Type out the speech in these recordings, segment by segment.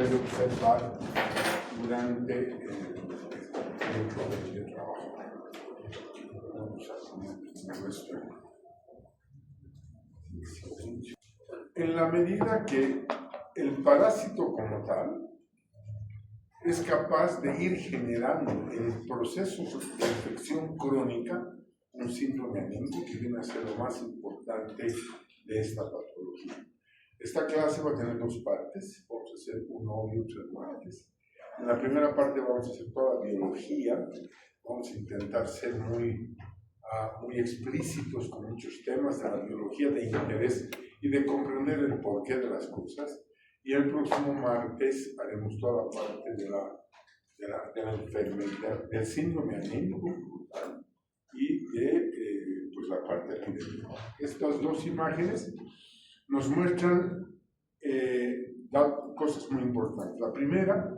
puede observar durante el tiempo de trabajo. Vamos a poner nuestro. En la medida que el parásito como tal es capaz de ir generando en procesos de infección crónica un síndrome anémico que viene a ser lo más importante de esta patología. Esta clase va a tener dos partes, vamos a hacer uno y otro martes. En la primera parte vamos a hacer toda la biología, vamos a intentar ser muy explícitos con muchos temas de la biología de interés y de comprender el porqué de las cosas. Y el próximo martes haremos toda la parte de la enfermedad, del síndrome anémico y de pues la parte epidemiológica. Estas dos imágenes nos muestran cosas muy importantes. La primera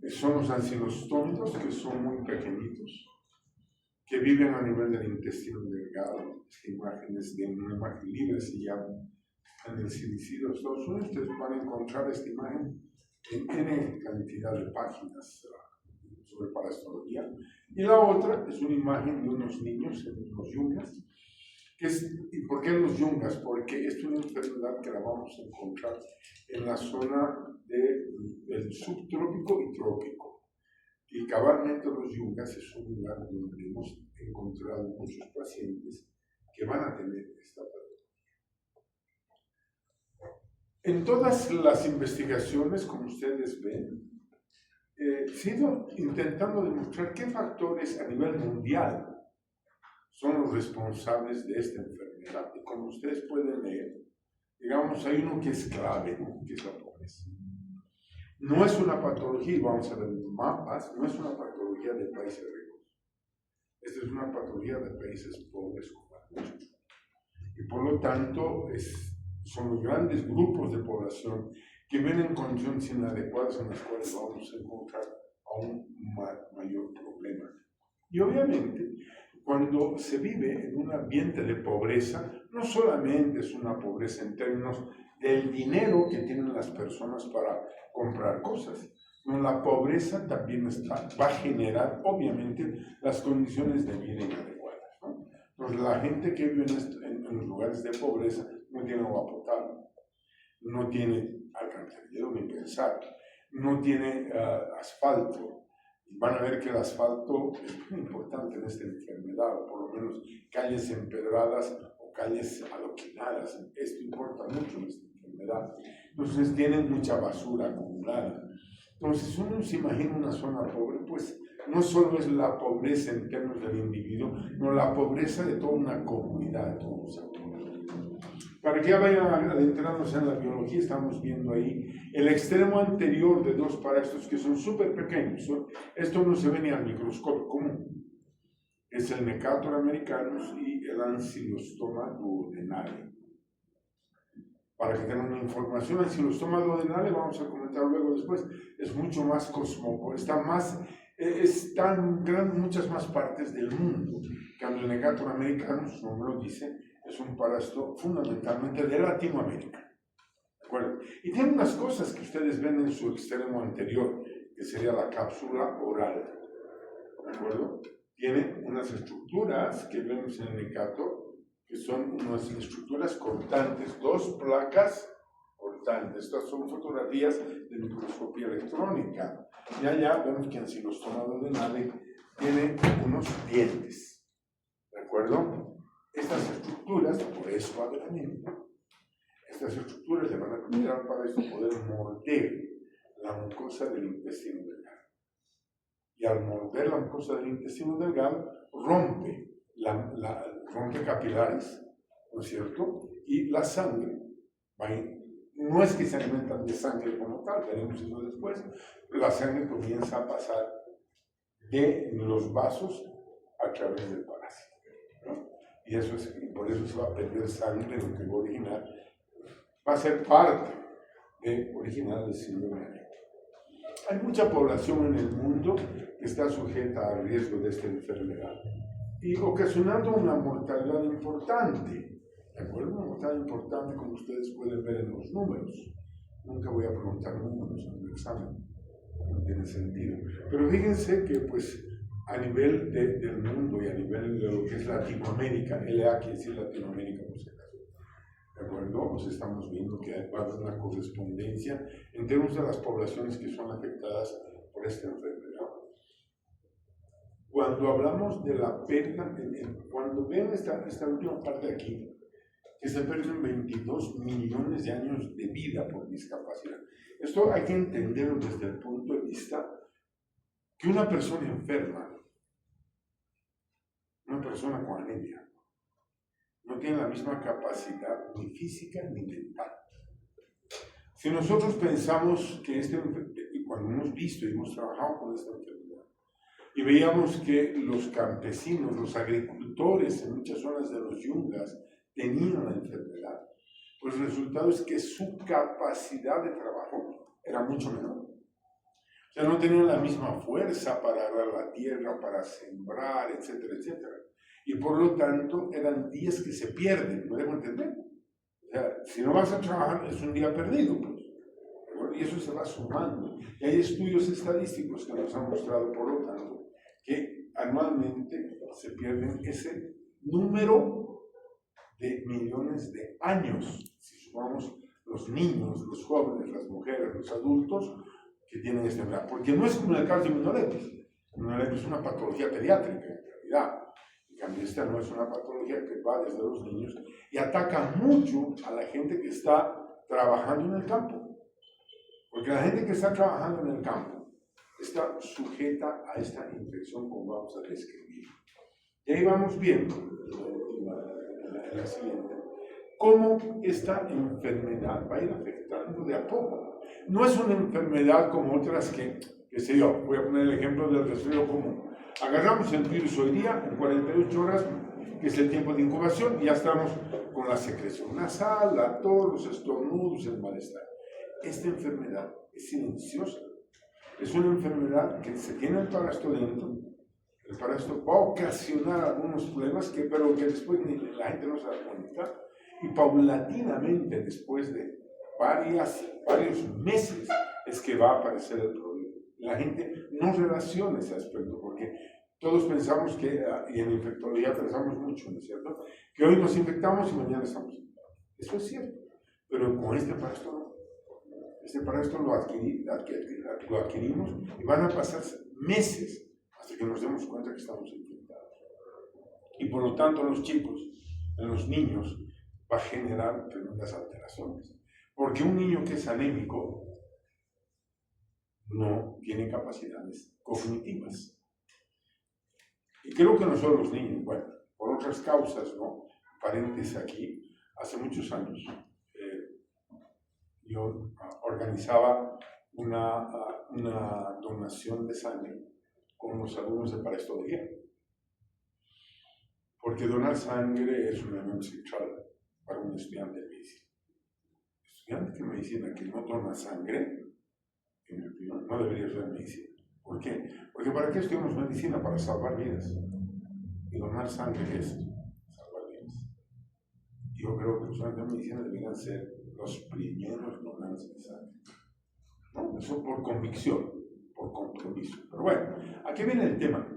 son los ancilostómidos, que son muy pequeñitos, que viven a nivel del intestino delgado. Imágenes de una imagen libre se llama en el CDC de los Estados Unidos. Ustedes van a encontrar esta imagen en N cantidad de páginas sobre parasitología. Y la otra es una imagen de unos niños, los yungas. ¿Y por qué los yungas? Porque es una enfermedad que la vamos a encontrar en la zona del subtrópico y trópico. Y cabalmente los yungas es un lugar donde hemos encontrado muchos pacientes que van a tener esta patología. En todas las investigaciones, como ustedes ven, se ha ido intentando demostrar qué factores a nivel mundial son los responsables de esta enfermedad. Y como ustedes pueden leer, digamos, hay uno que es clave, ¿no? Que es la pobreza. No es una patología, y vamos a ver los mapas, no es una patología de países ricos. Esta es una patología de países pobres como la nuestra. Y por lo tanto, son los grandes grupos de población que ven en condiciones inadecuadas en las cuales vamos a encontrar aún mayor problema. Y obviamente, cuando se vive en un ambiente de pobreza, no solamente es una pobreza en términos del dinero que tienen las personas para comprar cosas, sino la pobreza también va a generar, obviamente, las condiciones de vida inadecuadas, ¿no? Entonces, la gente que vive en los lugares de pobreza no tiene agua potable, no tiene alcantarillado ni pensar, no tiene asfalto. Van a ver que el asfalto es muy importante en esta enfermedad, o por lo menos calles empedradas o calles adoquinadas. Esto importa mucho en esta enfermedad. Entonces tienen mucha basura acumulada. Entonces uno se imagina una zona pobre, pues no solo es la pobreza en términos del individuo, sino la pobreza de toda una comunidad, de todos los sectores. Para que ya vayan adentrándose en la biología, estamos viendo ahí el extremo anterior de dos parásitos que son súper pequeños. Esto no se ve ni al microscopio común. Es el Necator americanus y el Ancylostoma duodenale. Para que tengan una información, el Ancylostoma duodenale, vamos a comentar luego después, es mucho más cosmopolita, está en muchas más partes del mundo. Cuando el Necator americanus, su nombre lo dice, es un parásito fundamentalmente de Latinoamérica. ¿De acuerdo? Y tiene unas cosas que ustedes ven en su extremo anterior, que sería la cápsula oral. ¿De acuerdo? Tiene unas estructuras que vemos en el Necator, que son unas estructuras cortantes, dos placas cortantes. Estas son fotografías de microscopía electrónica. Y allá vemos que Ancylostoma duodenale tiene unos dientes. ¿De acuerdo? Estas estructuras, por eso va de anemia, estas estructuras le van a permitir para esto poder morder la mucosa del intestino delgado. Y al morder la mucosa del intestino delgado, rompe capilares, ¿no es cierto? Y la sangre, no es que se alimentan de sangre como tal, veremos eso después, pero la sangre comienza a pasar de los vasos a través del parásito, ¿no? Y por eso se va a perder sangre, lo que va a originar, va a ser parte original del síndrome anémico. Hay mucha población en el mundo que está sujeta a riesgo de esta enfermedad y ocasionando una mortalidad importante, ¿de acuerdo? Una mortalidad importante, como ustedes pueden ver en los números. Nunca voy a preguntar números en un examen, no tiene sentido. Pero fíjense que pues a nivel del mundo y a nivel de lo que es Latinoamérica, LA quiere decir Latinoamérica por si acaso, ¿de acuerdo? Pues estamos viendo que va a haber una correspondencia en términos de las poblaciones que son afectadas por esta enfermedad. Cuando hablamos de la pérdida, cuando ven esta última parte de aquí, que se pierden 22 millones de años de vida por discapacidad. Esto hay que entenderlo desde el punto de vista que una persona enferma, una persona con anemia, no tiene la misma capacidad ni física ni mental. Si nosotros pensamos que cuando hemos visto y hemos trabajado con esta enfermedad, y veíamos que los campesinos, los agricultores en muchas zonas de los yungas tenían la enfermedad, pues el resultado es que su capacidad de trabajo era mucho menor. O sea, no tenían la misma fuerza para arar la tierra, para sembrar, etcétera, etcétera. Y por lo tanto eran días que se pierden, ¿me debo entender? O sea, si no vas a trabajar es un día perdido, pues. Y eso se va sumando. Y hay estudios estadísticos que nos han mostrado, por lo tanto, que anualmente se pierden ese número de millones de años, si sumamos los niños, los jóvenes, las mujeres, los adultos que tienen esta enfermedad. Porque no es como el caso de inmunolepis. Inmunolepis es una patología pediátrica, en realidad. En cambio, esta no es una patología que va desde los niños y ataca mucho a la gente que está trabajando en el campo. Porque la gente que está trabajando en el campo está sujeta a esta infección, como vamos a describir. Y ahí vamos viendo, en la siguiente, cómo esta enfermedad va a ir afectando de a poco. No es una enfermedad como otras que sé yo, voy a poner el ejemplo del resfriado común. Agarramos el virus hoy día, en 48 horas, que es el tiempo de incubación, y ya estamos con la secreción nasal, la tos, los estornudos, el malestar. Esta enfermedad es silenciosa. Es una enfermedad que se tiene el parásito dentro. El parásito va a ocasionar algunos problemas, pero que después la gente no se da cuenta. Y paulatinamente, después de varios meses, es que va a aparecer el problema. La gente no relaciona ese aspecto, porque todos pensamos que, y en infectología pensamos mucho, ¿no es cierto? Que hoy nos infectamos y mañana estamos infectados. Eso es cierto, pero con este parásito no. Este parásito lo adquirimos y van a pasar meses hasta que nos demos cuenta que estamos infectados. Y por lo tanto en los chicos, en los niños, va a generar tremendas alteraciones. Porque un niño que es anémico no tiene capacidades cognitivas. Y creo que no solo los niños, bueno, por otras causas, ¿no? Paréntesis aquí, hace muchos años, yo organizaba una donación de sangre con los alumnos de parasitología. Porque donar sangre es un elemento central para un estudiante de medicina. El estudiante de medicina que no dona sangre, en mi opinión, no debería estudiar medicina. ¿Por qué? Porque ¿para qué estudiamos medicina? Para salvar vidas. Y donar sangre es salvar vidas. Y yo creo que los estudiantes de medicina deberían ser los primeros donantes de sangre. ¿No? Eso por convicción, por compromiso. Pero bueno, aquí viene el tema.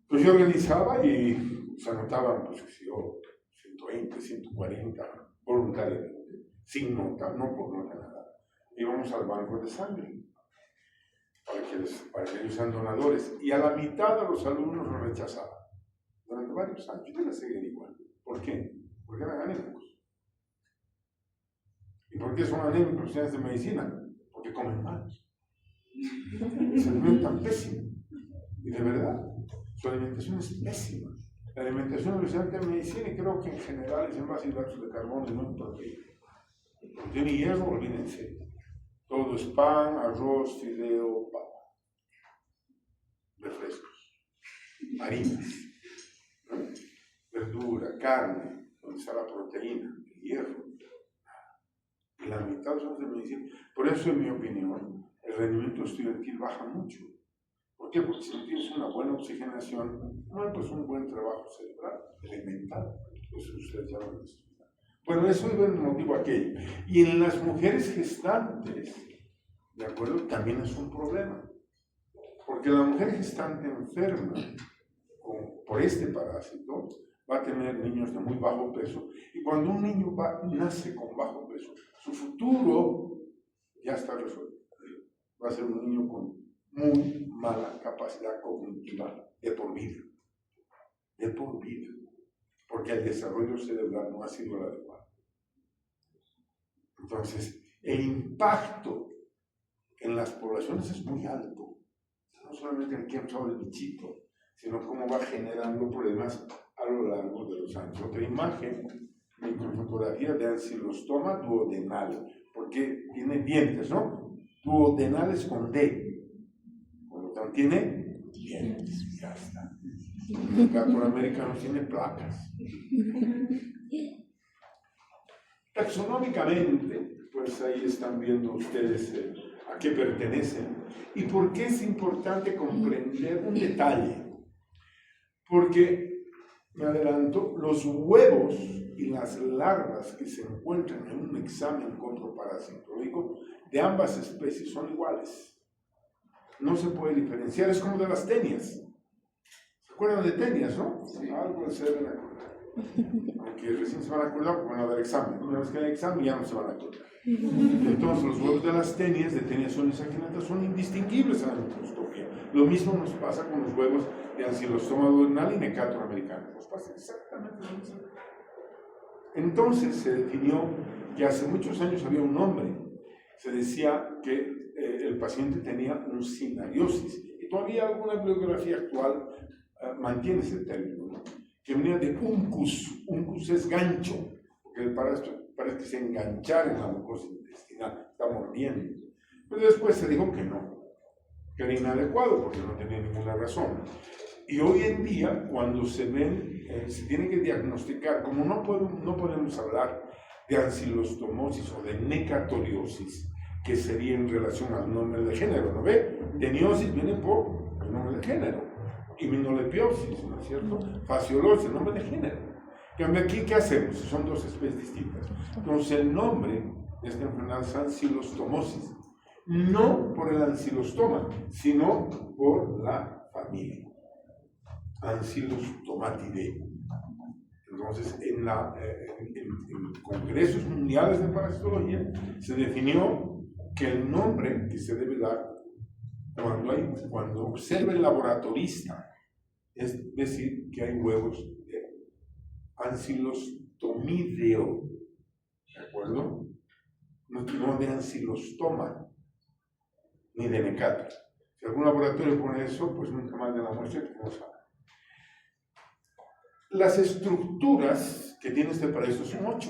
Pues yo organizaba y se anotaban, pues, 120, 140 voluntariamente, sin nota, no por nota nada. Íbamos al banco de sangre para que ellos sean donadores. Y a la mitad de los alumnos lo rechazaban. Durante varios años. Yo la seguía igual. ¿Por qué? Porque eran anémicos. ¿Y por qué son anémicos los estudiantes de medicina? Porque comen mal. Se alimentan pésimo. Y de verdad, su alimentación es pésima. La alimentación de los estudiantes de medicina, y creo que en general es en base a hidratos de carbono y no en proteína. Tiene hierro, olvídense. Todo es pan, arroz, fideo, papa. Refrescos. Harinas. ¿No? Verdura, carne, donde está la proteína, el hierro. Y la mitad son de medicina. Por eso, en mi opinión, el rendimiento estudiantil baja mucho. ¿Por qué? Porque si no tienes una buena oxigenación, no hay pues un buen trabajo cerebral, elemental. Eso ustedes ya lo han estudiado. Bueno, eso es el motivo aquello. Y en las mujeres gestantes, ¿de acuerdo? También es un problema. Porque la mujer gestante enferma por este parásito va a tener niños de muy bajo peso. Y cuando un niño nace con bajo peso, su futuro ya está resuelto. Va a ser un niño con muy mala capacidad cognitiva de por vida. De por vida. Porque el desarrollo cerebral no ha sido el adecuado. Entonces, el impacto en las poblaciones es muy alto. No solamente el que ha usado el bichito, sino cómo va generando problemas a lo largo de los años. Otra imagen, microfotografía de ancilostoma duodenal, porque tiene dientes, ¿no? Duodenales con D. Por lo tanto, tiene dientes, ya está. El gato americano tiene placas. Taxonómicamente, pues ahí están viendo ustedes a qué pertenecen y por qué es importante comprender un detalle. Porque, me adelanto, los huevos y las larvas que se encuentran en un examen controparasitológico de ambas especies son iguales. No se puede diferenciar, es como de las tenias. ¿Se acuerdan de tenias, no? Sí. Algo se deben acordar. Aunque recién se van a acordar porque van a dar examen. Una vez que hay examen ya no se van a acordar. Entonces los huevos de las tenias, de Tenia solisacinata, son indistinguibles a la microscopía. Lo mismo nos pasa con los huevos de ancilostoma duodenal y Necator americano. Nos pasa exactamente lo mismo. Entonces se definió que hace muchos años había un nombre. Se decía que el paciente tenía un cinariosis. Y todavía alguna bibliografía actual mantiene ese término, ¿no? Que venía de uncus. Uncus es gancho, porque el parásito parece que se enganchara en la mucosa intestinal, está mordiendo. Pero después se dijo que no, que era inadecuado porque no tenía ninguna razón. Y hoy en día, cuando se ven, se tiene que diagnosticar, como no podemos hablar de ancilostomosis o de necatoriosis, que sería en relación al nombre de género, ¿no ve? Teniosis viene por el nombre de género. Immunolepiosis, ¿no es cierto? Faciolosis, el nombre de género. Cambio aquí, ¿qué hacemos? Son dos especies distintas. Entonces, el nombre de esta enfermedad es ancilostomosis. No por el ancilostoma, sino por la familia. Ancilostomatidae. Entonces, en congresos mundiales de parasitología se definió que el nombre que se debe dar cuando observa el laboratorista, es decir, que hay huevos de ancilostomideo, ¿de acuerdo? No de ancilostoma, ni de Necator. Si algún laboratorio pone eso, pues nunca manden la muestra que no sabe. Las estructuras que tiene este parásito son 8.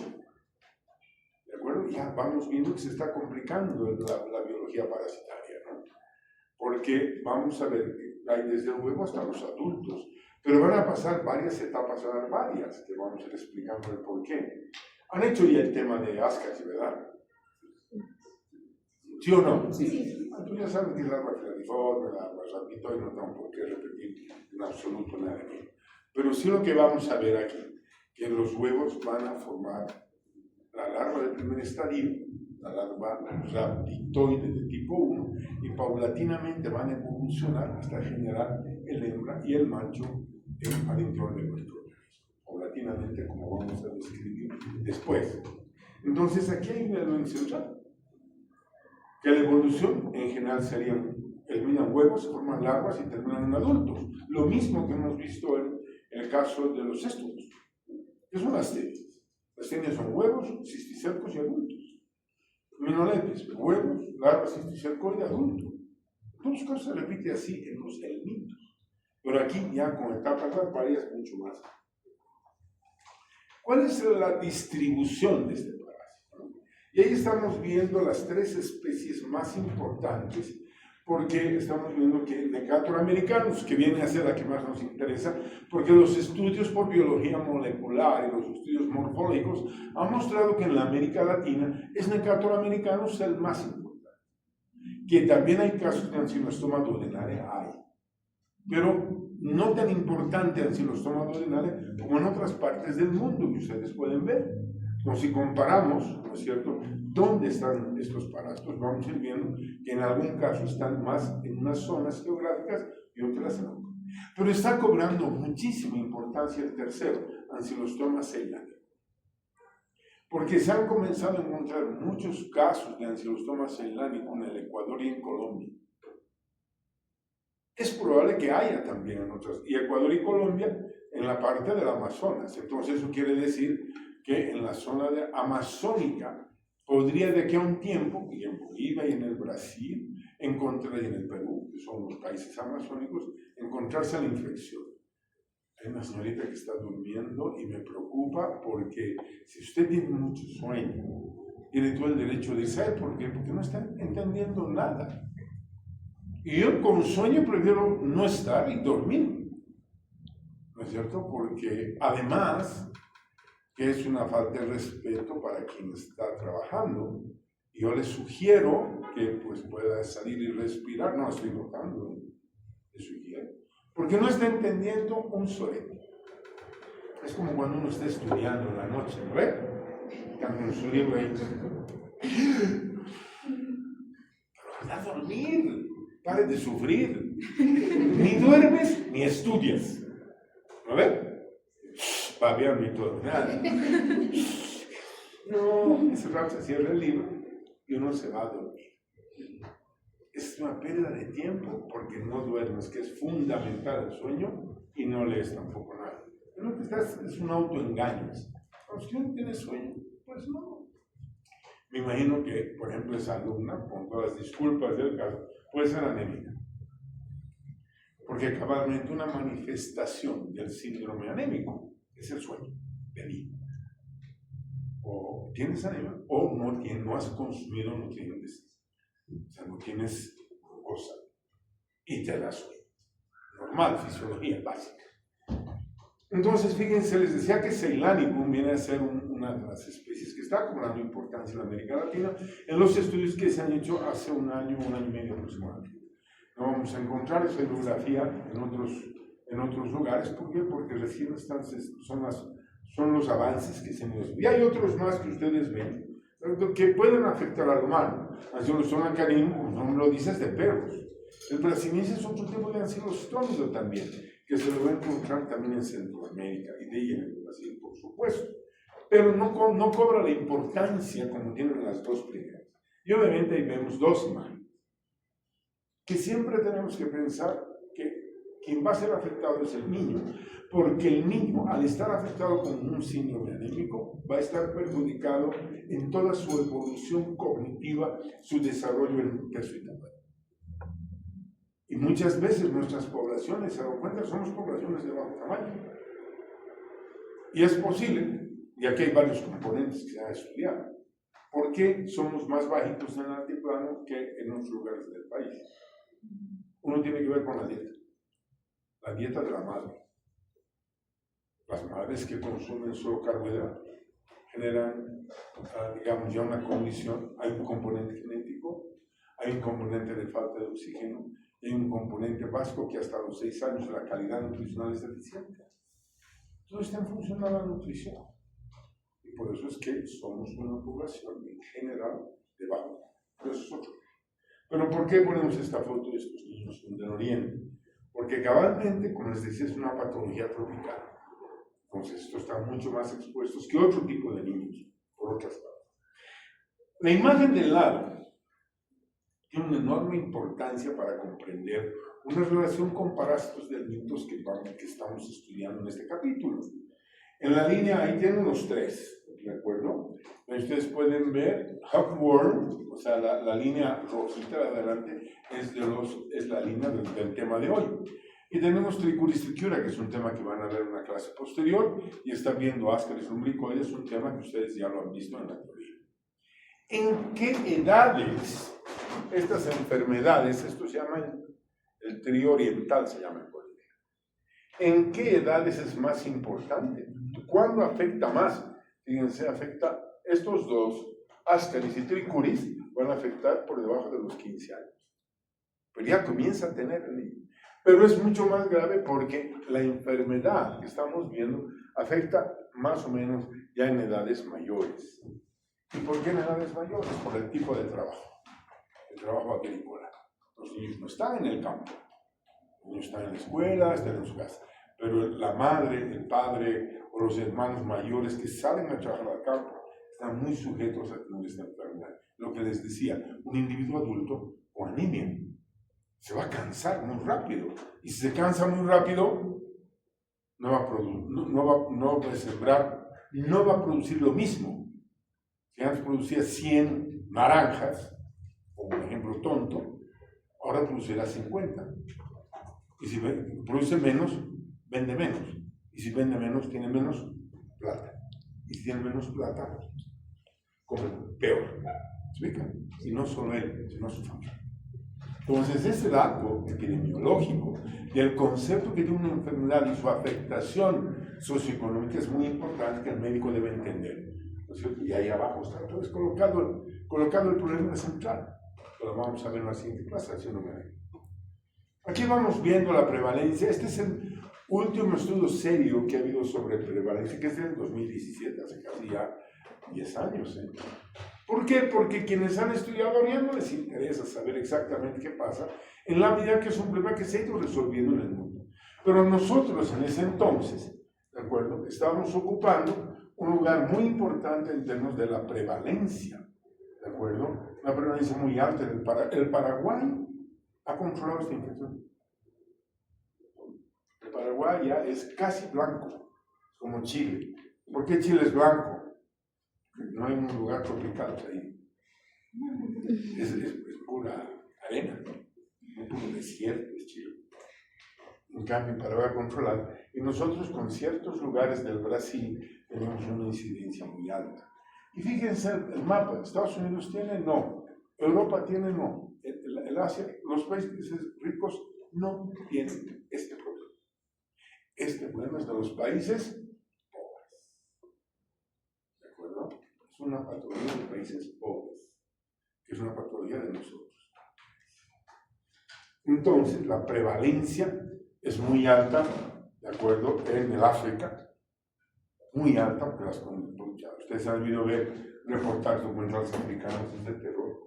¿De acuerdo? Ya vamos viendo que se está complicando la biología parasitaria, ¿no? Porque vamos a ver, hay desde el huevo hasta los adultos, pero van a pasar varias etapas, que vamos a ir explicando el por qué. Han hecho ya el tema de Ascaris, ¿verdad? ¿Sí o no? Sí. Tú ya sabes que es larva clariforme, larva rapito, y no tengo por qué repetir en absoluto nada de ello. Pero sí lo que vamos a ver aquí, que los huevos van a formar la larva del primer estadio, la larva rapitoide de tipo 1, y paulatinamente van a evolucionar hasta generar el hembra y el macho al interior de nuestro organismo. Paulatinamente, como vamos a describir después. Entonces, aquí hay un elemento central, que la evolución en general serían, eliminan huevos, se forman larvas y terminan en adultos. Lo mismo que hemos visto en el caso de los céstodos. ¿Qué son las tenias? Las tenias son huevos, cisticercos y adultos. Minolepes, huevos, larvas, cisticerco y adultos. En todos los casos se repite así en los helmintos. Pero aquí ya con etapas varias mucho más. ¿Cuál es la distribución de este parásito? Y ahí estamos viendo las 3 especies más importantes, porque estamos viendo que Necator americanus, que viene a ser la que más nos interesa, porque los estudios por biología molecular y los estudios morfológicos han mostrado que en la América Latina es Necator americanus el más importante. Que también hay casos de ancilostoma duodenale, hay, pero no tan importante ancilostoma duodenale como en otras partes del mundo que ustedes pueden ver. Entonces, si comparamos, ¿no es cierto?, dónde están estos parásitos, vamos a ir viendo que en algún caso están más en unas zonas geográficas y otras no. Pero está cobrando muchísima importancia el tercero, Ancylostoma ceylani. Porque se han comenzado a encontrar muchos casos de Ancylostoma ceylani en el Ecuador y en Colombia. Es probable que haya también en otras, y Ecuador y Colombia en la parte del Amazonas. Entonces eso quiere decir que en la zona amazónica podría de aquí a un tiempo, y en Bolivia y en el Brasil, encontrar, y en el Perú, que son los países amazónicos, encontrarse la infección. Hay una señorita que está durmiendo y me preocupa porque si usted tiene mucho sueño, tiene todo el derecho de irse. ¿Por qué? Porque no está entendiendo nada. Y yo con sueño prefiero no estar y dormir. ¿No es cierto? Porque además que es una falta de respeto para quien está trabajando. Yo le sugiero que pues pueda salir y respirar. No, estoy notando, le sugiero. Porque no está entendiendo un sueño. Es como cuando uno está estudiando en la noche, ¿no ve? Está con su libro ahí. Pero anda a dormir, pare de sufrir. Ni duermes ni estudias. ¿No ve? Babeando y todo, nada. No, ese rato se cierra el libro y uno se va a dormir. Es una pérdida de tiempo porque no duermes, que es fundamental el sueño, y no lees tampoco nada. Lo que estás es un autoengaño. Si usted no tiene sueño, pues no. Me imagino que, por ejemplo, esa alumna, con todas las disculpas del caso, puede ser anémica. Porque cabalmente una manifestación del síndrome anémico es el sueño de mí. O tienes anemia, o no has consumido nutrientes. O sea, no tienes glucosa y te da sueño. Normal, fisiología básica. Entonces, fíjense, les decía que Ceylanicum viene a ser una de las especies que está cobrando importancia en América Latina en los estudios que se han hecho hace un año y medio aproximadamente. No vamos a encontrar esa bibliografía en otros lugares. ¿Por qué? Porque recién son los avances que se han hecho. Y hay otros más que ustedes ven que pueden afectar al humano. Ancylostoma caninum, como el nombre lo dice, es de perros. El brasiliense es otro tipo de ancylostómido también, que se lo va a encontrar también en Centroamérica y de ella en el Brasil, por supuesto. Pero no cobra la importancia como tienen las dos primeras. Y obviamente ahí vemos dos imágenes. Que siempre tenemos que pensar que quien va a ser afectado es el niño, porque el niño, al estar afectado con un síndrome anémico, va a estar perjudicado en toda su evolución cognitiva, su desarrollo en peso y tamaño. Y muchas veces nuestras poblaciones, se dan cuenta, somos poblaciones de bajo tamaño. Y es posible, y aquí hay varios componentes que se han estudiado, ¿por qué somos más bajitos en el altiplano que en otros lugares del país? Uno tiene que ver con la dieta de la madre. Las madres que consumen solo carbohidratos generan, digamos, ya una condición. Hay un componente genético, hay un componente de falta de oxígeno, hay un componente básico que hasta los 6 años la calidad nutricional es deficiente. Entonces está en función de la nutrición. Y por eso es que somos una población en general de bajo. Pero eso es otro. Pero ¿por qué ponemos esta foto de estos niños del Oriente? Porque cabalmente, como les decía, es una patología tropical. Entonces, estos están mucho más expuestos que otro tipo de niños, por otras partes. La imagen del lado tiene una enorme importancia para comprender una relación con parásitos del mitos que estamos estudiando en este capítulo. En la línea, ahí tienen los 3, ¿de acuerdo? Ustedes pueden ver Hookworm, o sea, la línea rojita de adelante es la línea del tema de hoy. Y tenemos Trichuris trichiura, que es un tema que van a ver en una clase posterior, y están viendo Ascaris lumbricoides, un tema que ustedes ya lo han visto en la teoría. ¿En qué edades estas enfermedades, esto se llama el trío oriental, se llama en Bolivia, en qué edades es más importante? ¿Cuándo afecta más? Fíjense, afecta estos dos, Ascaris y Trichuris, van a afectar por debajo de los 15 años. Pero ya comienza a tener el niño. Pero es mucho más grave porque la enfermedad que estamos viendo afecta más o menos ya en edades mayores. ¿Y por qué en edades mayores? Por el tipo de trabajo agrícola. Los niños no están en el campo, los niños están en la escuela, están en su casa, pero la madre, el padre o los hermanos mayores que salen a trabajar al campo están muy sujetos a tener esta enfermedad. Lo que les decía, un individuo adulto con anemia se va a cansar muy rápido, y si se cansa muy rápido, no va a sembrar, no va a producir lo mismo. Si antes producía 100 naranjas, como un ejemplo tonto, ahora producirá 50. Y si produce menos, vende menos. Y si vende menos, tiene menos plata. Y si tiene menos plata, come peor. ¿Se explica? Y no solo él, sino su familia. Entonces, ese dato epidemiológico y el concepto que tiene una enfermedad y su afectación socioeconómica es muy importante que el médico debe entender. ¿No es cierto? Y ahí abajo está entonces colocado el problema central. Lo vamos a ver en la siguiente clase, haciéndome ahí. Aquí vamos viendo la prevalencia. Este es el último estudio serio que ha habido sobre prevalencia, que es del 2017, hace casi ya 10 años. ¿Por qué? Porque quienes han estudiado ya no les interesa saber exactamente qué pasa, en la medida que es un problema que se ha ido resolviendo en el mundo. Pero nosotros en ese entonces, ¿de acuerdo?, estábamos ocupando un lugar muy importante en términos de la prevalencia, ¿de acuerdo? Una prevalencia muy alta. El Paraguay ha controlado esta infección. El Paraguay ya es casi blanco, como Chile. ¿Por qué Chile es blanco? No hay un lugar tropical ahí. Es pura arena, un puro desierto es Chile. En cambio, Paraguay controlado. Y nosotros con ciertos lugares del Brasil tenemos una incidencia muy alta. Y fíjense el mapa. ¿Estados Unidos tiene? No. ¿Europa tiene? No. El Asia, los países ricos no tienen este problema. Este problema es de los países pobres. ¿De acuerdo? Es una patología de países pobres, que es una patología de nosotros. Entonces, la prevalencia es muy alta, ¿de acuerdo?, en el África, muy alta, porque ustedes han debido ver reportajes documentales africanos de terror.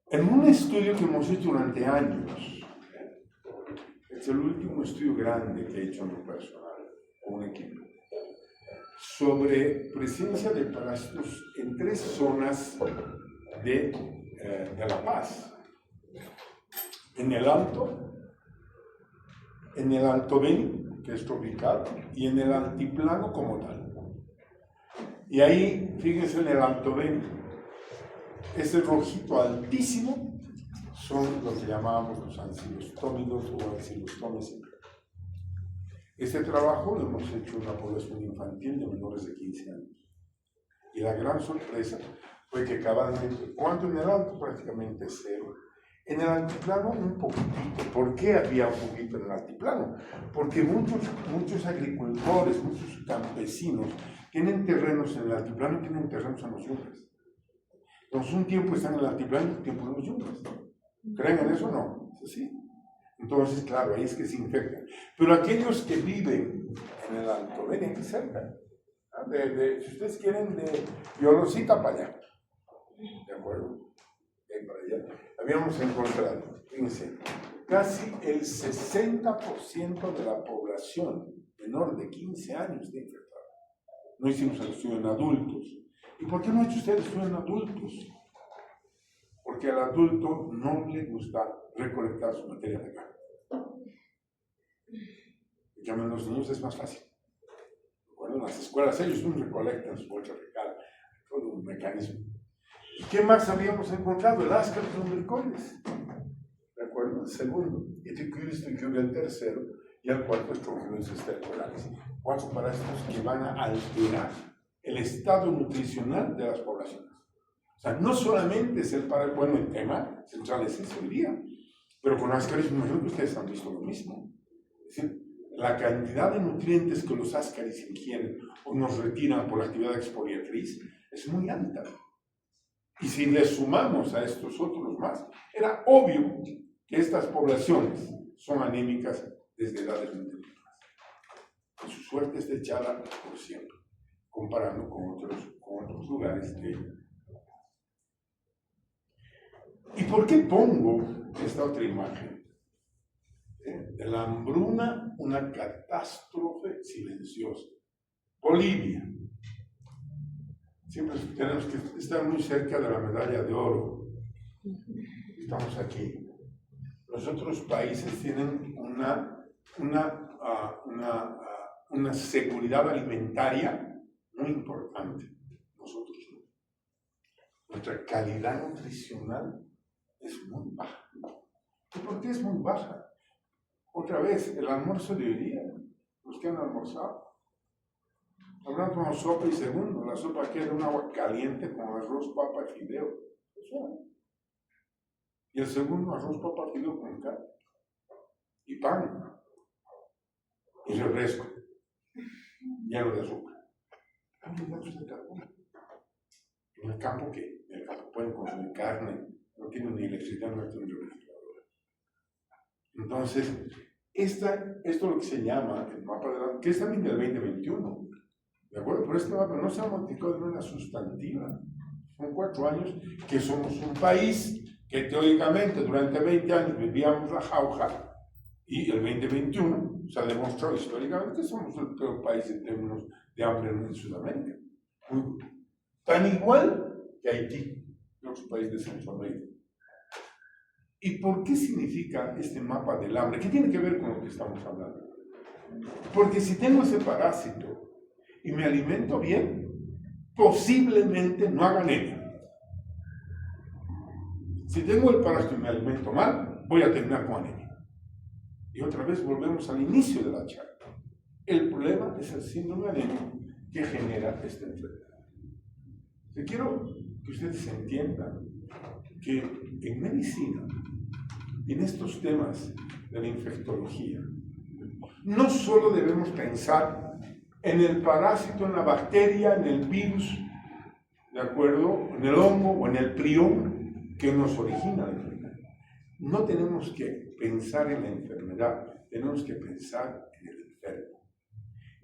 En un estudio que hemos hecho durante años, es el último estudio grande que he hecho en lo personal, con un equipo, sobre presencia de parásitos en 3 zonas de La Paz. En el Alto Beni, que es tropical, y en el altiplano como tal. Y ahí, fíjense, en el Alto Beni, ese rojito altísimo son lo que llamábamos los ancilostómidos o ancilostomos. Este trabajo lo hemos hecho en una población infantil de menores de 15 años. Y la gran sorpresa fue que cabalmente, cuando en el alto prácticamente cero, en el altiplano un poquitito. ¿Por qué había un poquito en el altiplano? Porque muchos agricultores, muchos campesinos tienen terrenos en el altiplano y tienen terrenos en los yungas. Entonces un tiempo están en el altiplano y un tiempo en los yungas. ¿Creen en eso o no? ¿Es así? Entonces, claro, ahí es que se infectan. Pero aquellos que viven en el Alto Beni, aquí cerca, si ustedes quieren, de Violosita para allá, ¿de acuerdo? Para allá. Habíamos encontrado, fíjense, casi el 60% de la población menor de 15 años de infectada. No hicimos el estudio en adultos. ¿Y por qué no ha hecho usted el estudio en adultos? Porque al adulto no le gusta recolectar su materia fecal. En cambio, en los niños es más fácil. Bueno, en las escuelas ellos no recolectan su materia fecal, todo un mecanismo. ¿Qué más habíamos encontrado? El Ascaris lumbricoides. ¿De acuerdo? El segundo. Etiquilus el tercero. Y el cuarto es Trochilus estercularis. 4 parásitos que van a alterar el estado nutricional de las poblaciones. O sea, no solamente es el tema central es ese hoy día, pero con Ascaris, me imagino que ustedes han visto lo mismo. Es decir, la cantidad de nutrientes que los Ascaris ingieren o nos retiran por la actividad exfoliatriz es muy alta. Y si le sumamos a estos otros más, era obvio que estas poblaciones son anémicas desde edades muy tempranas. su suerte está echada por siempre, comparando con otros lugares de ella. ¿Y por qué pongo esta otra imagen? De la hambruna, una catástrofe silenciosa. Bolivia. Siempre tenemos que estar muy cerca de la medalla de oro. Estamos aquí. Los otros países tienen una seguridad alimentaria muy importante. Nosotros no. Nuestra calidad nutricional es muy baja. ¿Y por qué es muy baja? Otra vez, el almuerzo de hoy día, los que han almorzado, habrán tomado sopa y segundo, la sopa que era un agua caliente con arroz, papa y fideo. Y el segundo, arroz, papa, fideo con carne. Y pan. Y refresco. Lleno de azúcar. En el campo, ¿qué? En el campo pueden consumir carne, no tienen ni electricidad, no tienen refrigeradora. Entonces, esto es lo que se llama el mapa de la, que es también del 2021. ¿De acuerdo? Pero este mapa no se ha modificado de manera sustantiva. Son 4 años que somos un país que teóricamente durante 20 años vivíamos la jauja y el 2021 se ha demostrado históricamente que somos el peor país en términos de hambre en Sudamérica. Tan igual que Haití, otros países de Centroamérica. ¿Y por qué significa este mapa del hambre? ¿Qué tiene que ver con lo que estamos hablando? Porque si tengo ese parásito y me alimento bien, posiblemente no haga anemia. Si tengo el parásito y me alimento mal, voy a terminar con anemia. Y otra vez volvemos al inicio de la charla. El problema es el síndrome anémico que genera esta enfermedad. Quiero que ustedes entiendan que en medicina, en estos temas de la infectología, no solo debemos pensar en el parásito, en la bacteria, en el virus, ¿de acuerdo? En el hongo o en el prión que nos origina la enfermedad. No tenemos que pensar en la enfermedad, tenemos que pensar en el enfermo.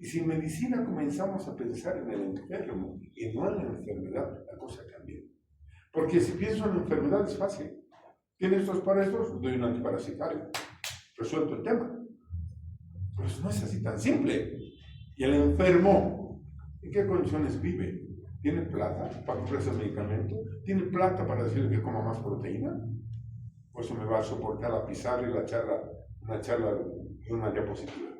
Y si en medicina comenzamos a pensar en el enfermo y no en la enfermedad, la cosa cambia. Porque si pienso en la enfermedad es fácil. ¿Tiene estos parásitos? Doy un antiparasitario. Resuelto el tema. Pero eso no es así tan simple. Y el enfermo, ¿en qué condiciones vive? ¿Tiene plata para comprarse el medicamento? ¿Tiene plata para decirle que coma más proteína? Pues eso me va a soportar la pizarra y una charla y una diapositiva.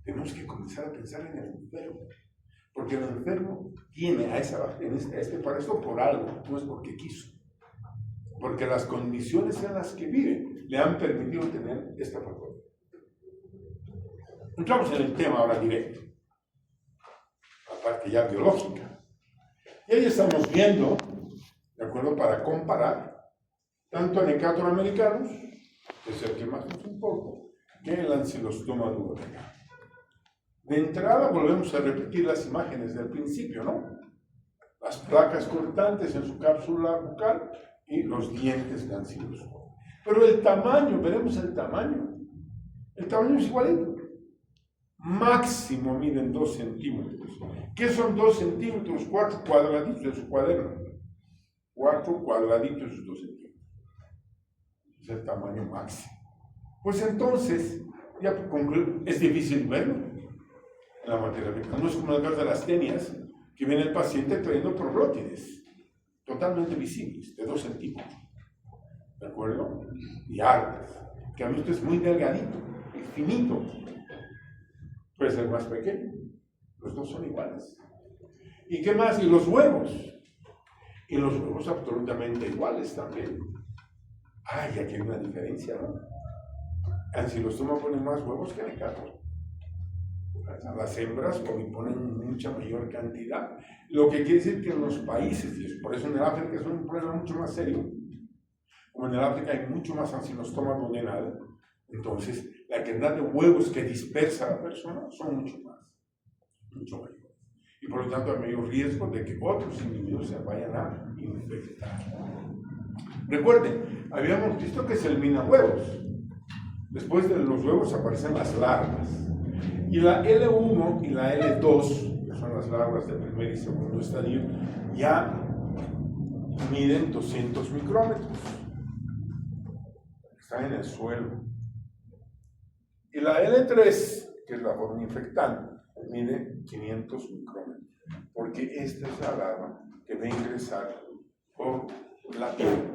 Tenemos que comenzar a pensar en el enfermo. Porque el enfermo tiene a este parásito por algo, no es porque quiso. Porque las condiciones en las que vive le han permitido tener esta patología. Entramos en el tema ahora directo, la parte ya biológica. Y ahí estamos viendo, ¿de acuerdo? Para comparar tanto a necatron-americanos, que es el que más nos importa, que el ancilostoma duodenal. De entrada volvemos a repetir las imágenes del principio, ¿no? Las placas cortantes en su cápsula bucal y los dientes de ancilostoma. Pero el tamaño, veremos el tamaño. El tamaño es igualito. Máximo miden 2 centímetros. ¿Qué son 2 centímetros? 4 cuadraditos de su cuaderno. 4 cuadraditos de 2 centímetros. Es el tamaño máximo. Pues entonces, ya concluyo, es difícil verlo en la materia fecal. No es como el caso de las tenias, que viene el paciente trayendo proglótides, totalmente visibles, de 2 centímetros. ¿De acuerdo? Y hartas. Que a mí esto es muy delgadito y finito. Puede ser más pequeño. Los dos son iguales. ¿Y qué más? Y los huevos. Y los huevos absolutamente iguales también. Ay, aquí hay una diferencia, ¿no? Ancilostoma ponen más huevos que necatron. Las hembras ponen mucha mayor cantidad. Lo que quiere decir que en los países, y por eso en el África es un problema mucho más serio, como en el África hay mucho más ancilostoma duodenal, entonces la cantidad de huevos que dispersa la persona son mucho mayores. Y por lo tanto hay mayor riesgo de que otros individuos se vayan a infectar. Recuerden, habíamos visto que se eliminan huevos. Después de los huevos aparecen las larvas. Y la L1 y la L2, que son las larvas de primer y segundo estadio, ya miden 200 micrómetros. Están en el suelo. Y la L3, que es la forma infectante, mide 500 micrómetros. Porque esta es la larva que va a ingresar por la piel.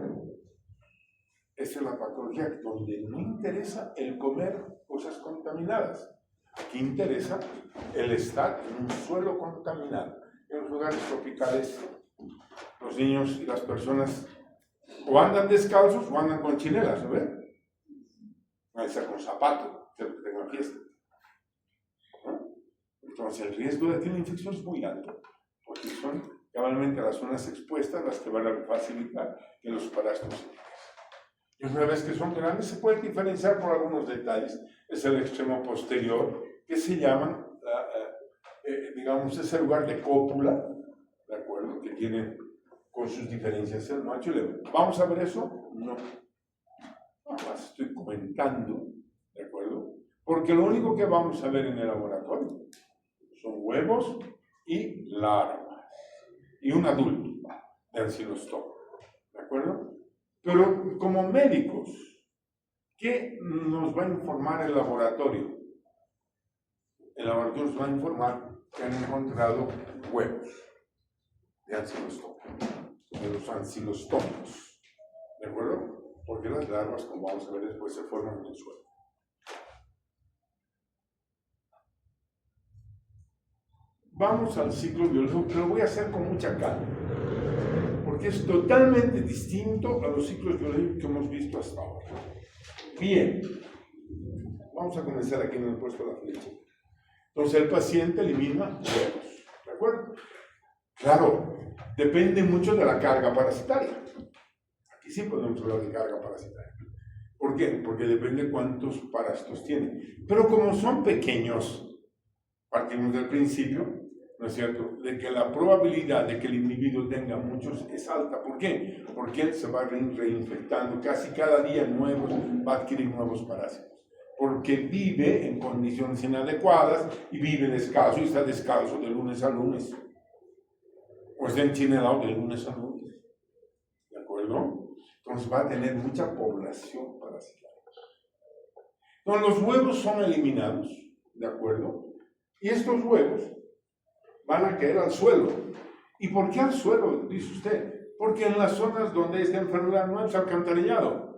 Esa es la patología donde no interesa el comer cosas contaminadas. Aquí interesa el estar en un suelo contaminado. En los lugares tropicales, los niños y las personas o andan descalzos o andan con chinelas, ¿no ven? No ser con zapatos, que tengan fiesta. ¿No? Entonces el riesgo de tener infección es muy alto, porque son cabalmente las zonas expuestas las que van a facilitar que los parásitos se ingresen. Y una vez que son grandes, se pueden diferenciar por algunos detalles. Es el extremo posterior, que se llaman, digamos, es el lugar de cópula, ¿de acuerdo? Que tiene con sus diferencias el macho y la hembra. ¿Vamos a ver eso? No. Nada más estoy comentando, ¿de acuerdo? Porque lo único que vamos a ver en el laboratorio son huevos y larvas. Y un adulto de ancilostoma, ¿de acuerdo? Pero como médicos, ¿qué nos va a informar el laboratorio? El laboratorio nos va a informar que han encontrado huevos de ancilostoma, de los ancilostomos, ¿de acuerdo? Porque las larvas, como vamos a ver después, se forman en el suelo. Vamos al ciclo biológico, que lo voy a hacer con mucha calma, porque es totalmente distinto a los ciclos biológicos que hemos visto hasta ahora. Bien, vamos a comenzar aquí en el puesto de la flecha. Entonces el paciente elimina huevos, ¿de acuerdo? Claro, depende mucho de la carga parasitaria. Aquí sí podemos hablar de carga parasitaria. ¿Por qué? Porque depende cuántos parásitos tiene. Pero como son pequeños, partimos del principio, ¿no es cierto?, de que la probabilidad de que el individuo tenga muchos es alta. ¿Por qué? Porque él se va reinfectando. Casi cada día va a adquirir nuevos parásitos. Porque vive en condiciones inadecuadas y vive descalzo y está descalzo de lunes a lunes. O está enchinelado de lunes a lunes. ¿De acuerdo? Entonces va a tener mucha población parasitaria. Entonces los huevos son eliminados, ¿de acuerdo? Y estos huevos van a caer al suelo. ¿Y por qué al suelo? Dice usted. Porque en las zonas donde esta enfermedad no es alcantarillado.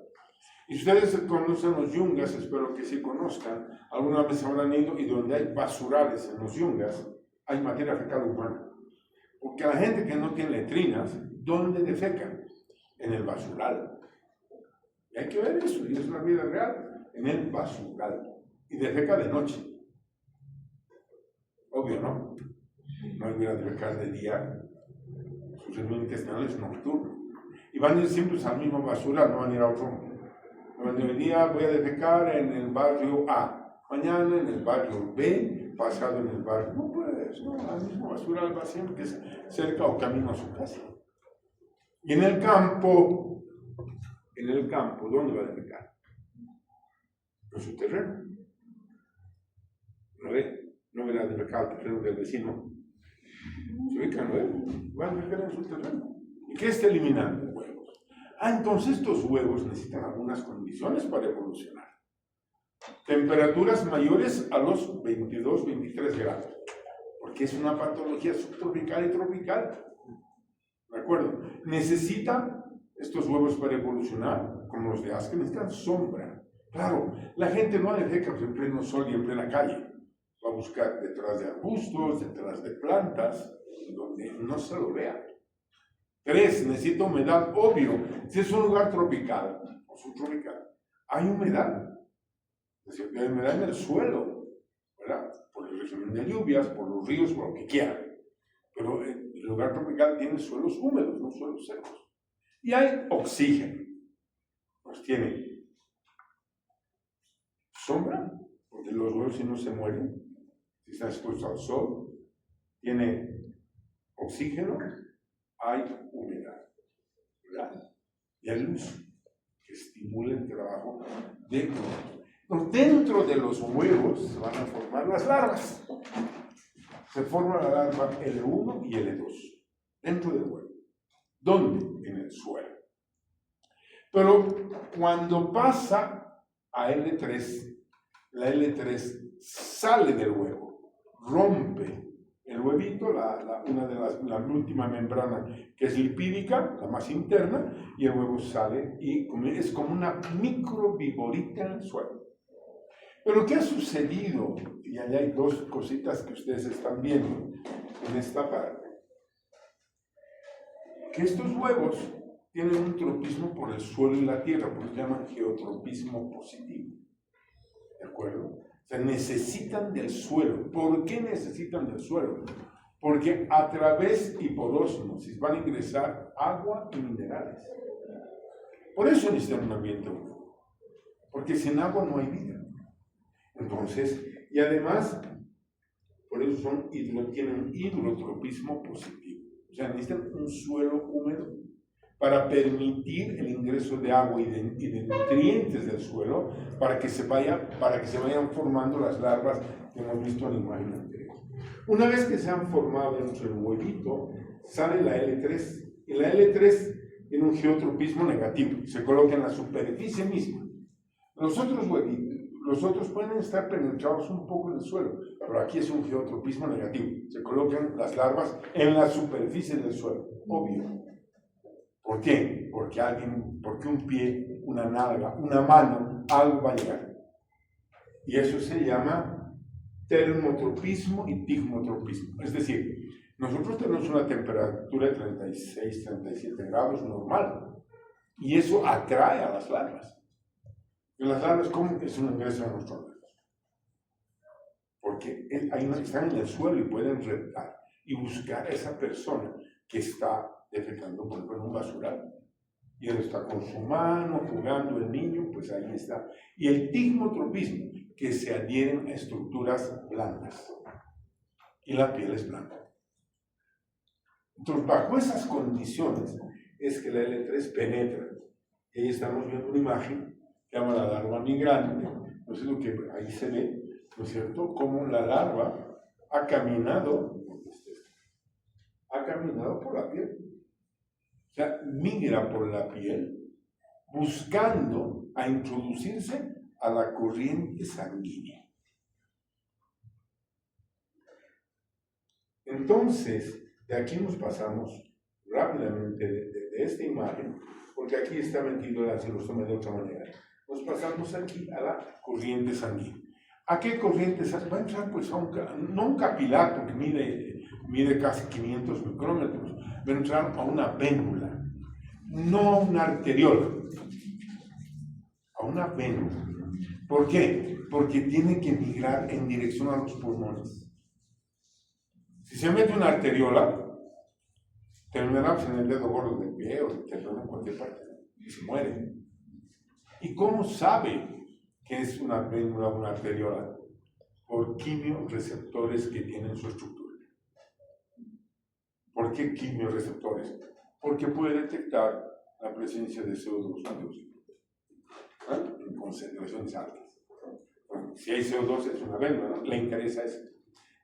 Y ustedes conocen los yungas, espero que sí conozcan, alguna vez habrán ido, y donde hay basurales en los yungas, hay materia fecal humana. Porque la gente que no tiene letrinas, ¿dónde defecan? En el basural. Y hay que ver eso, y es la vida real, en el basural. Y defeca de noche. Obvio, ¿no? No hay vida defecar de día. Su servicio intestinal es nocturno. Y van a ir siempre al mismo basural, no van a ir a otro. Hoy día voy a defecar en el barrio A, mañana en el barrio B, pasado en el barrio. No puedes, no, al mismo basural va siempre que es cerca o camino a su casa. Y en el campo, ¿dónde va a defecar? En su terreno. No verá defecar al terreno del vecino. Se ubica, ¿no? Va a defecar en su terreno. ¿Y qué está eliminando? Huevos. Entonces estos huevos necesitan algunas condiciones para evolucionar. Temperaturas mayores a los 22, 23 grados, porque es una patología subtropical y tropical. ¿De acuerdo? Necesitan estos huevos para evolucionar, como los de Aska, necesitan sombra. Claro, la gente no defeca en pleno sol y en plena calle. Va a buscar detrás de arbustos, detrás de plantas, donde no se lo vea. 3, necesita humedad, obvio. Si es un lugar tropical o subtropical, hay humedad. Es decir, hay humedad en el suelo, ¿verdad? Por el régimen de lluvias, por los ríos, por lo que quieran. Pero el lugar tropical tiene suelos húmedos, no suelos secos. Y hay oxígeno. Pues tiene sombra, porque los huevos si no se mueren, si están expuestos al sol. Tiene oxígeno, hay humedad, ¿verdad? Y hay luz que estimula el trabajo de Dentro de los huevos se van a formar las larvas. Se forma la larva L1 y L2 dentro del huevo. ¿Dónde? En el suelo. Pero cuando pasa a L3, la L3 sale del huevo, rompe el huevito, la última membrana que es lipídica, la más interna, y el huevo sale y es como una microviborita en el suelo. Pero ¿qué ha sucedido? Y allá hay dos cositas que ustedes están viendo en esta parte. Que estos huevos tienen un tropismo por el suelo y la tierra, porque se llama geotropismo positivo. ¿De acuerdo? O sea, necesitan del suelo. ¿Por qué necesitan del suelo? Porque a través y por ósmosis van a ingresar agua y minerales. Por eso necesitan un ambiente húmedo. Porque sin agua no hay vida. Entonces, y además, por eso tienen hidrotropismo positivo. O sea, necesitan un suelo húmedo para permitir el ingreso de agua y de nutrientes del suelo para que se vayan formando las larvas que hemos visto en la imagen anterior. Una vez que se han formado dentro del huevito, sale la L3, y la L3 tiene un geotropismo negativo, se coloca en la superficie misma. Los otros huevitos, los otros pueden estar penetrados un poco en el suelo, pero aquí es un geotropismo negativo, se colocan las larvas en la superficie del suelo, obvio. ¿Por qué? Porque un pie, una nalga, una mano, algo va a llegar. Y eso se llama termotropismo y pigmotropismo. Es decir, nosotros tenemos una temperatura de 36, 37 grados normal. Y eso atrae a las larvas. Y las larvas, ¿cómo es un ingreso a nuestros órganos? Porque ahí están en el suelo y pueden reptar y buscar a esa persona que está defecando por ejemplo en un basural. Y él está con su mano, jugando el niño, pues ahí está. Y el tigmotropismo, que se adhieren a estructuras blandas. Y la piel es blanca. Entonces, bajo esas condiciones, es que la L3 penetra. Y ahí estamos viendo una imagen que llama la larva migrante. ¿No es lo que ahí se ve? ¿No es cierto? Cómo la larva ha caminado por la piel. O sea, migra por la piel buscando a introducirse a la corriente sanguínea. Entonces, de aquí nos pasamos rápidamente de esta imagen, porque aquí está metido la celostoma de otra manera. Nos pasamos aquí a la corriente sanguínea. ¿A qué corriente sanguínea? Va a entrar pues no un capilar, porque mide casi 500 micrómetros, va a entrar a una vénula, no a una arteriola, a una vénula. ¿Por qué? Porque tiene que migrar en dirección a los pulmones. Si se mete una arteriola, terminará en el dedo gordo del pie o terminará en cualquier parte y se muere. ¿Y cómo sabe que es una vénula o una arteriola? Por quimioreceptores que tienen su estructura. ¿Por qué quimioreceptores? Porque puede detectar la presencia de CO2 en concentraciones altas. Bueno, si hay CO2 es una vénula, ¿no? Le interesa eso.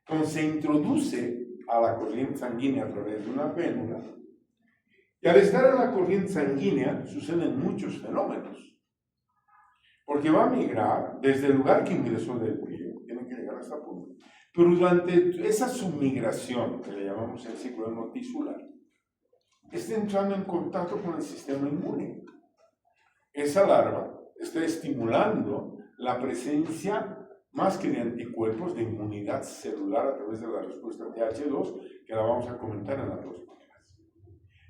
Entonces se introduce a la corriente sanguínea a través de una vénula, y al estar en la corriente sanguínea suceden muchos fenómenos. Porque va a migrar desde el lugar que ingresó del pie, tiene que llegar hasta el pulmón. Pero durante esa submigración, que le llamamos el ciclo hemotisular, está entrando en contacto con el sistema inmune. Esa larva está estimulando la presencia, más que de anticuerpos, de inmunidad celular a través de la respuesta TH2, que la vamos a comentar en la próxima clase.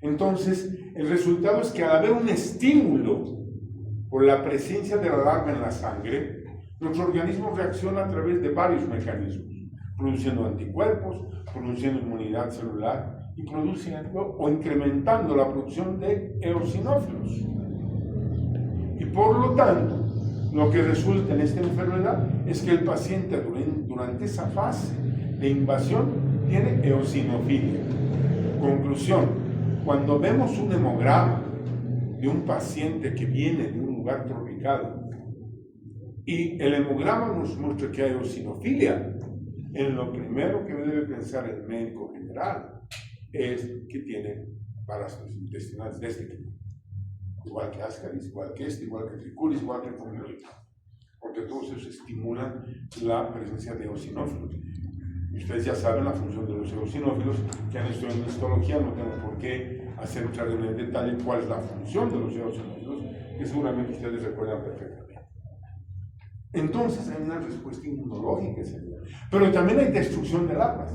Entonces, el resultado es que al haber un estímulo por la presencia de la larva en la sangre, nuestro organismo reacciona a través de varios mecanismos, produciendo anticuerpos, produciendo inmunidad celular y produciendo o incrementando la producción de eosinófilos. Y por lo tanto, lo que resulta en esta enfermedad es que el paciente durante esa fase de invasión tiene eosinofilia. Conclusión, cuando vemos un hemograma de un paciente que viene de un lugar tropical Y el hemograma nos muestra que hay eosinofilia. En lo primero que debe pensar el médico general es que tiene parásitos intestinales de este tipo. Igual que Ascaris, igual que igual que Trichuris, igual que Formiolita. Porque todos esos estimulan la presencia de eosinófilos. Y ustedes ya saben la función de los eosinófilos, que han estudiado en histología, no tengo por qué hacer entrar en el detalle cuál es la función de los eosinófilos, que seguramente ustedes recuerdan perfectamente. Entonces hay una respuesta inmunológica, señor. Pero también hay destrucción de larvas.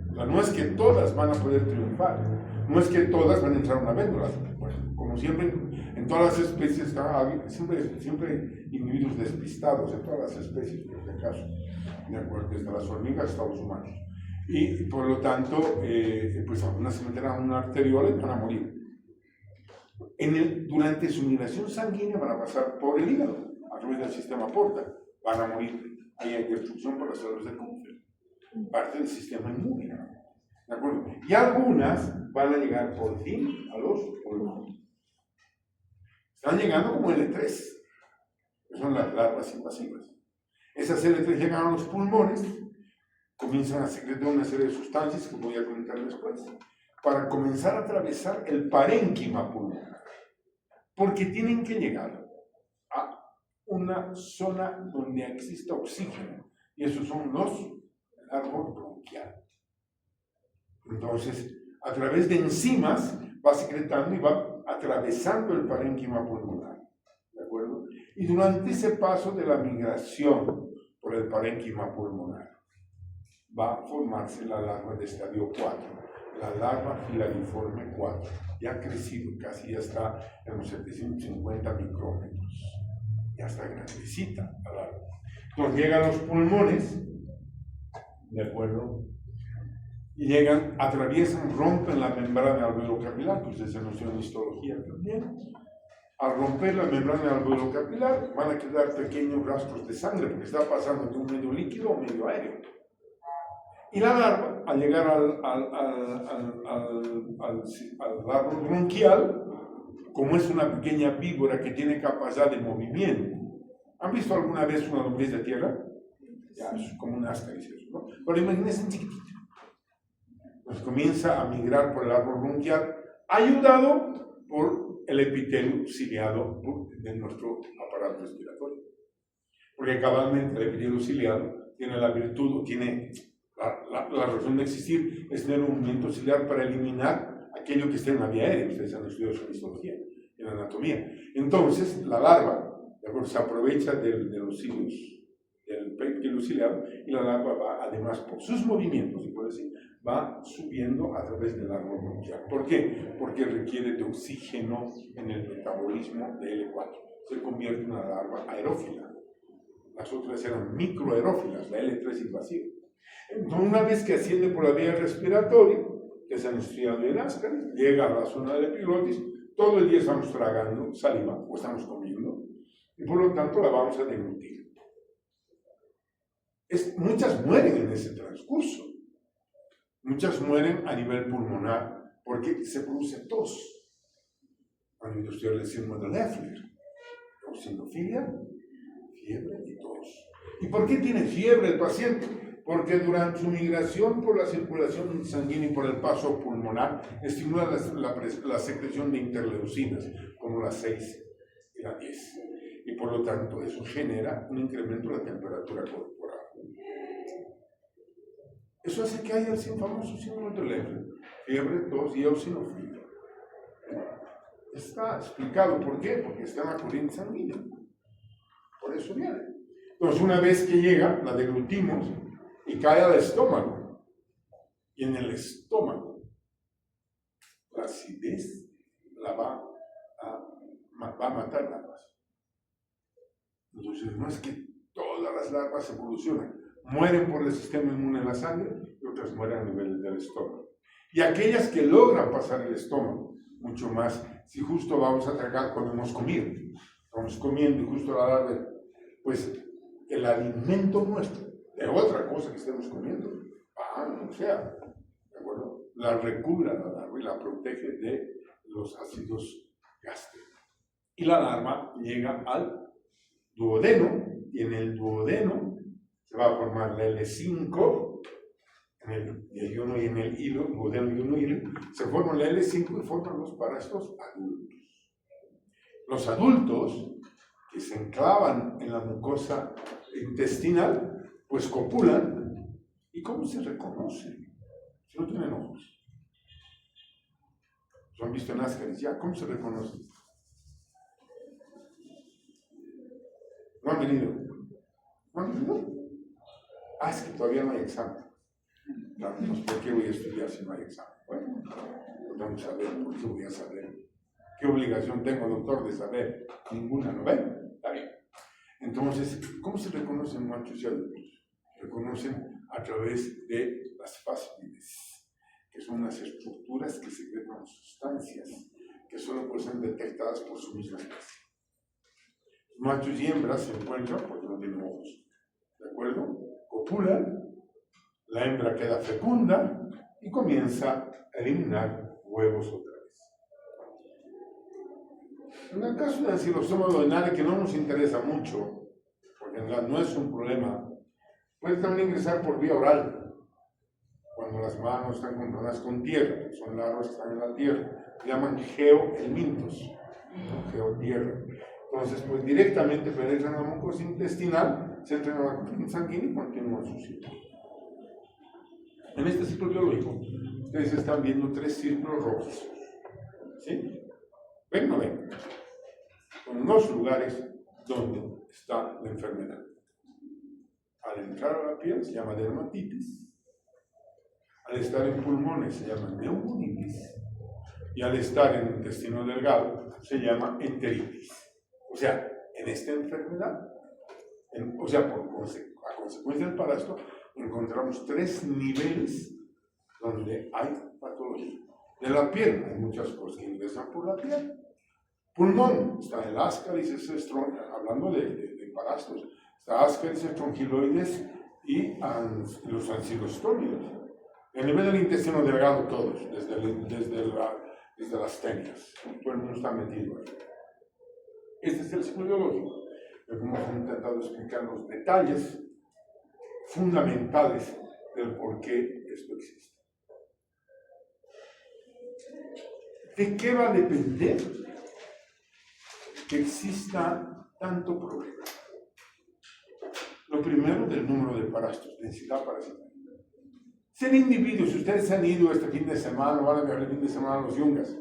O sea, no es que todas van a poder triunfar, no es que todas van a entrar a una véndula. Bueno, como siempre, en todas las especies, siempre hay individuos despistados, en todas las especies, por si acaso, de acuerdo, desde las hormigas hasta los humanos. Y por lo tanto, pues algunas se meterán a una arteriola y van a morir. Durante su migración sanguínea van a pasar por el hígado, a través del sistema porta, van a morir. Ahí hay destrucción por las células de Kupffer, parte del sistema inmune. ¿De acuerdo? Y algunas van a llegar por fin a los pulmones. Están llegando como L3, que son las larvas invasivas. Esas L3 llegan a los pulmones, comienzan a secretar una serie de sustancias que voy a comentar después, para comenzar a atravesar el parénquima pulmonar. Porque tienen que llegar a una zona donde exista oxígeno, y esos son el árbol bronquial. Entonces, a través de enzimas va secretando y va atravesando el parénquima pulmonar, ¿de acuerdo? Y durante ese paso de la migración por el parénquima pulmonar, va a formarse la larva de estadio 4, la larva filariforme 4. Ya ha crecido, casi ya está en los 750 micrómetros. Ya está grandecita la larva. Entonces llegan a los pulmones, ¿de acuerdo? Y llegan, atraviesan, rompen la membrana alveolo-capilar, que ustedes han estudiado en histología también. Al romper la membrana alveolo-capilar van a quedar pequeños rastros de sangre, porque está pasando de un medio líquido a un medio aéreo. Y la larva, al llegar al árbol bronquial, como es una pequeña víbora que tiene capacidad de movimiento. ¿Han visto alguna vez una lombriz de tierra? Ya, es como un Ascaris, ¿no? Pero imagínense en chiquitito. Pues comienza a migrar por el árbol bronquial, ayudado por el epitelio ciliado de nuestro aparato respiratorio. Porque cabalmente el epitelio ciliado tiene la virtud, o tiene la razón de existir, es tener un movimiento ciliar para eliminar aquello que está en la vía aérea. Ustedes han estudiado eso en histología, en anatomía. Entonces, la larva, ¿de acuerdo?, se aprovecha de los cilios, del epitelio ciliado, y la larva va, además, por sus movimientos, se puede decir, va subiendo a través del árbol bronquial. ¿Por qué? Porque requiere de oxígeno en el metabolismo de L4. Se convierte en una larva aerófila. Las otras eran microaerófilas, la L3 invasiva. Entonces, una vez que asciende por la vía respiratoria, que se han estudiado en Ascaris, llega a la zona de epiglotis, todo el día estamos tragando saliva o estamos comiendo, y por lo tanto la vamos a deglutir. Muchas mueren en ese transcurso. Muchas mueren a nivel pulmonar porque se produce tos. A nivel industrial decimos de Leffler, eosinofilia, fiebre y tos. ¿Y por qué tiene fiebre el paciente? Porque durante su migración por la circulación sanguínea y por el paso pulmonar estimula la secreción de interleucinas, como las 6 y las 10. Y por lo tanto eso genera un incremento de la temperatura corporal. Eso hace que haya el famoso síndrome de Leffler, fiebre, tos y eosinofilia. Está explicado por qué, porque está en la corriente sanguínea. Por eso viene. Entonces, una vez que llega, la deglutimos y cae al estómago. Y en el estómago, la acidez va a matar larvas. Entonces, no es que todas las larvas se evolucionan. Mueren por el sistema inmune en la sangre y otras mueren a nivel del estómago. Y aquellas que logran pasar el estómago, mucho más, si justo vamos a tragar cuando hemos comido. Estamos comiendo y justo la larva, pues el alimento nuestro, de otra cosa que estemos comiendo, pan, o sea, ¿de acuerdo?, la recubra la larva y la protege de los ácidos gástricos. Y la larva llega al duodeno, y en el duodeno se va a formar la L5, en el iono y en el hilo, duodeno y uno hilo, se forma la L5 y forman los parásitos adultos. Los adultos, que se enclavan en la mucosa intestinal, pues copulan. ¿Y cómo se reconocen? Si no tienen ojos. ¿Lo han visto en Ascaris ya? ¿Cómo se reconocen? ¿No han venido? ¿No han venido? Ah, es que todavía no hay examen. Claro, pues, ¿por qué voy a estudiar si no hay examen? Bueno, pues vamos a ver, ¿por qué voy a saber? ¿Qué obligación tengo, doctor, de saber? Ninguna, ¿no ven? Está bien. Entonces, ¿cómo se reconocen machos y adultos? Se reconocen a través de las fáscides, que son unas estructuras que secretan sustancias que solo pueden ser detectadas por su misma especie. Machos y hembras se encuentran porque no tienen ojos, ¿de acuerdo? Copulan, la hembra queda fecunda y comienza a eliminar huevos otra vez. En el caso del ancilostoma duodenale, que no nos interesa mucho, porque en realidad no es un problema, puede también ingresar por vía oral, cuando las manos están controladas con tierra, son larvas que están en la tierra, se llaman geohelmintos, ¿no? Geotierra. Entonces, pues directamente penetran la mucosa intestinal, se entran a la corriente sanguínea y continúan su ciclo. En este ciclo biológico, ustedes están viendo 3 círculos rojos. ¿Sí? ¿Ven o no ven? Son 2 lugares donde está la enfermedad. Al entrar a la piel se llama dermatitis, al estar en pulmones se llama neumonitis, y al estar en el intestino delgado se llama enteritis. O sea, en esta enfermedad, a consecuencia del parásito, encontramos 3 niveles donde hay patología. De la piel, hay muchas cosas que ingresan por la piel. Pulmón, está el Ascaris, hablando de parásitos, está Ascaris, estrongiloides y los ancilostomios. El nivel del intestino delgado, todos, desde las tenias. Todo el mundo está metido ahí. Este es el ciclo biológico. Hemos intentado explicar los detalles fundamentales del por qué esto existe. ¿De qué va a depender que exista tanto problema? Lo primero, del número de parásitos, densidad parasitaria. Ser individuos, si ustedes han ido este fin de semana, van a viajar el fin de semana a los Yungas,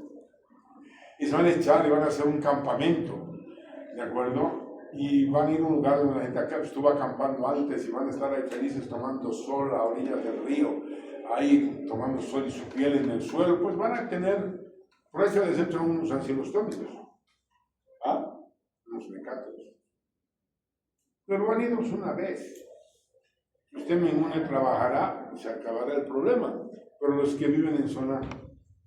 y se van a echar y van a hacer un campamento, ¿de acuerdo? Y van a ir a un lugar donde la gente acá estuvo acampando antes y van a estar ahí felices tomando sol a orillas del río, ahí tomando sol y su piel en el suelo, pues van a tener, por eso de centro, unos ancilostómicos, unos mecatos. Pero van a ir una vez. Si usted me inmune trabajará, se acabará el problema. Pero los que viven en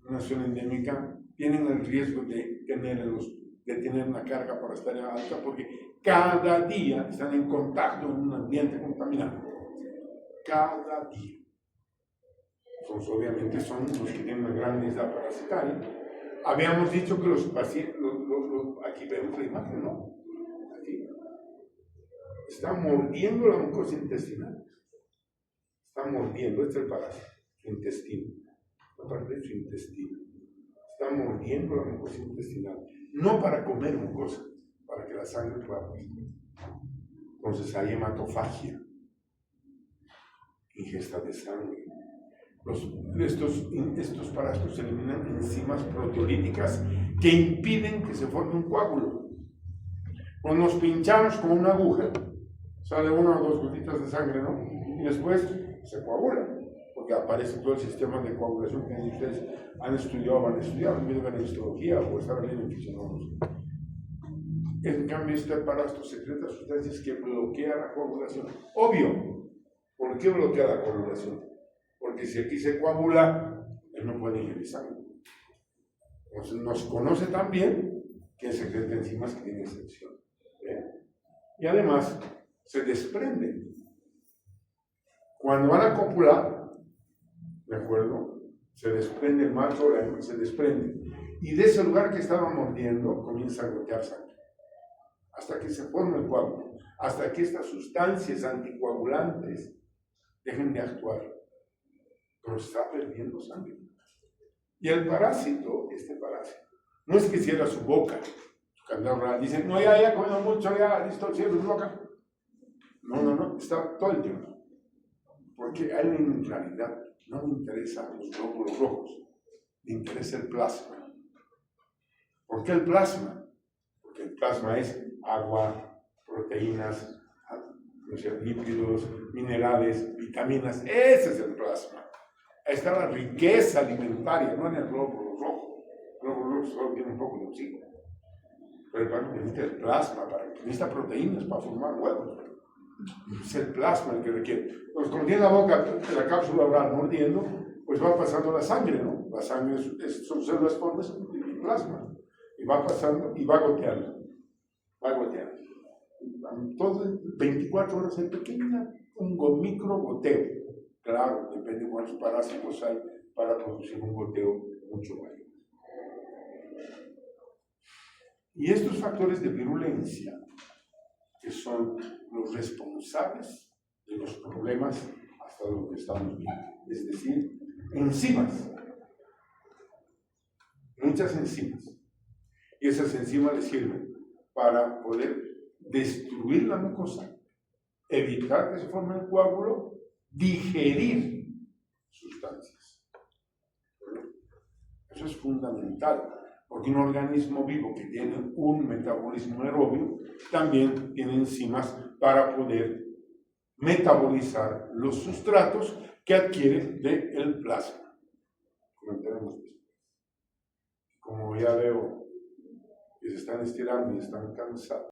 una zona endémica, tienen el riesgo de tener una carga parasitaria alta porque cada día están en contacto en un ambiente contaminado. Cada día. Entonces, obviamente, son los que tienen una gran densidad parasitaria. Habíamos dicho que los pacientes, aquí vemos la imagen, ¿no? Aquí. Está mordiendo la mucosa intestinal. Está mordiendo, este es el parásito, su intestino. La parte de su intestino. Está mordiendo la mucosa intestinal. No para comer mucosa, para que la sangre pueda pasar. Entonces hay hematofagia, ingesta de sangre. Estos parásitos eliminan enzimas proteolíticas que impiden que se forme un coágulo. Cuando nos pinchamos con una aguja, sale 1 o 2 gotitas de sangre, ¿no? Y después se coagula, porque aparece todo el sistema de coagulación que ustedes han estudiado, van a estudiar, en histología o están viendo en fisiología. En cambio, este parásito secreta sustancias que bloquean la coagulación. Obvio, ¿por qué bloquea la coagulación? Porque si aquí se coagula, él no puede ingerir sangre. Entonces nos conoce también que secreta enzimas que tienen excepción. Y además, se desprende. Cuando van a copular, ¿de acuerdo? Se desprende el macho o la hembra, se desprende. Y de ese lugar que estaban mordiendo, comienza a gotear sangre. hasta que se forme el coágulo, hasta que estas sustancias anticoagulantes dejen de actuar, pero está perdiendo sangre. Y el parásito, no es que cierra su boca, su cavidad oral, dice, no, ya comido mucho, ya, listo, cierro su boca. No, está todo el tiempo. Porque hay una inclaridad, no le interesan los glóbulos rojos, le interesa el plasma. ¿Por qué el plasma? Porque el plasma es agua, proteínas, lípidos, minerales, vitaminas, ese es el plasma. Ahí está la riqueza alimentaria, no en el glóbulo rojo. El glóbulo rojo solo tiene un poco de oxígeno. Pero el plasma necesita el plasma, necesita proteínas para formar huevos. Es el plasma el que requiere. Pues como tiene la boca, la cápsula oral mordiendo, pues va pasando la sangre, ¿no? La sangre son células formas y plasma. Y va pasando y va goteando. Todo 24 horas hay un micro goteo. Claro, depende de cuántos parásitos hay para producir un goteo mucho mayor. Y estos factores de virulencia, que son los responsables de los problemas hasta lo que estamos viendo, es decir, enzimas, muchas enzimas, y esas enzimas les sirven para poder destruir la mucosa, evitar que se forme el coágulo, digerir sustancias. Eso es fundamental, porque un organismo vivo que tiene un metabolismo aerobio también tiene enzimas para poder metabolizar los sustratos que adquiere del plasma. Comentaremos después. Como ya veo que se están estirando y están cansados.